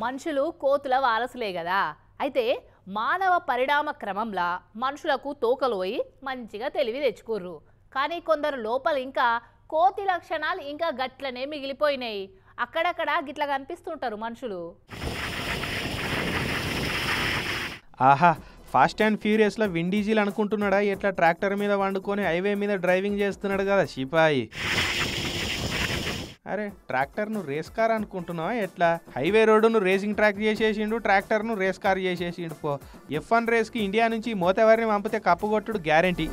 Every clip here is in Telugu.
మనుషులు కోతుల వారసులే కదా. అయితే మానవ పరిణామ క్రమంలో మనుషులకు తోకలు పోయి మంచిగా తెలివి తెచ్చుకోర్రు. కానీ కొందరు లోపల ఇంకా కోతి లక్షణాలు ఇంకా గట్లనే మిగిలిపోయినాయి. అక్కడక్కడ గిట్లా కనిపిస్తుంటారు మనుషులు. ఆహా, ఫాస్ట్ అండ్ ఫ్యూరియస్లో విన్ డీజిల్ అనుకుంటున్నాడా ఎట్లా ట్రాక్టర్ మీద వండుకొని హైవే మీద డ్రైవింగ్ చేస్తున్నాడు కదా సిపాయి. అరే ట్రాక్టర్ను రేస్ కార్ అనుకుంటున్నావా ఎట్లా? హైవే రోడ్డును రేసింగ్ ట్రాక్ చేసేసిండు, ట్రాక్టర్ను రేస్ కార్ చేసేసిండు. పో F1 రేస్కి ఇండియా నుంచి మోతెవరిని పంపితే కప్పు కొట్టుడు గ్యారంటీ.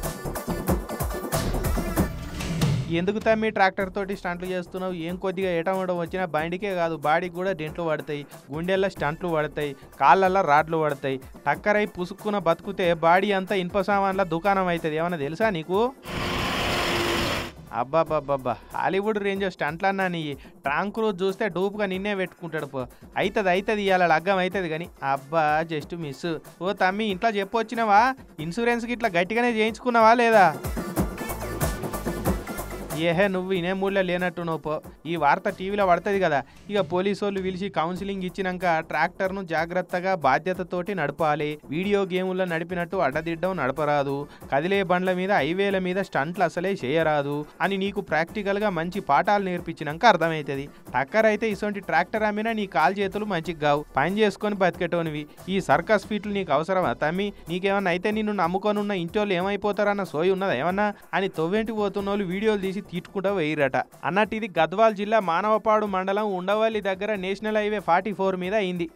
ఎందుకు తమ్మి ట్రాక్టర్ తోటి స్టంట్లు చేస్తున్నావు? ఏం కొద్దిగా ఏటమడం వచ్చినా బండికే కాదు బాడీకి కూడా డెంట్లు పడతాయి, గుండెల్లో స్టంట్లు పడతాయి, కాళ్ళల్లో రాడ్లు పడతాయి. టక్కరై పుసుక్కున బతుకుతే బాడీ అంతా ఇనుప సామాన్ల దుకాణం అవుతుంది. ఏమన్నా తెలుసా నీకు? అబ్బాబ్బాబ్బా, హాలీవుడ్ రేంజ్ స్టంట్లన్నా నీ ట్రాంక్ రోజు చూస్తే డూప్గా నిన్నే పెట్టుకుంటాడు. పో అవుతుంది ఇవాళ లగ్గం అవుతుంది కానీ అబ్బా జస్ట్ మిస్. ఓ తమ్మి ఇంట్లో చెప్పొచ్చినావా? ఇన్సూరెన్స్కి ఇట్లా గట్టిగానే చేయించుకున్నావా లేదా? ఏహే నువ్వు ఇనే మూడ్లో లేనట్టు నోపో. ఈ వార్త టీవీలో పడుతుంది కదా. ఇక పోలీసు వాళ్ళు పిలిచి కౌన్సిలింగ్ ఇచ్చినాక ట్రాక్టర్ను జాగ్రత్తగా బాధ్యతతోటి నడపాలి. వీడియో గేముల్లో నడిపినట్టు అడ్డదిడ్డం నడపరాదు. కదిలే బండ్ల మీద హైవేల మీద స్టంట్లు అసలే చేయరాదు అని నీకు ప్రాక్టికల్గా మంచి పాఠాలు నేర్పించినాక అర్థమవుతుంది. టక్కర్ అయితే ఇటువంటి ట్రాక్టర్ అమ్మినా నీ కాలు చేతులు మంచిగా కావు, పని చేసుకొని బతికేటోనివి. ఈ సర్కస్ ఫీట్లు నీకు అవసరమా తమ్మి? నీకేమన్నా అయితే నిన్ను నమ్ముకొని ఉన్న ఇంటి వాళ్ళు ఏమైపోతారన్న సోయి ఉన్నదా ఏమన్నా అని తొవ్వేంటి పోతున్న వాళ్ళు వీడియోలు తీసి తీట్టుకుంటా వేయరట అన్నట్టు. ఇది గద్వాల్ జిల్లా మానవపాడు మండలం ఉండవల్లి దగ్గర నేషనల్ హైవే 44 మీద అయింది.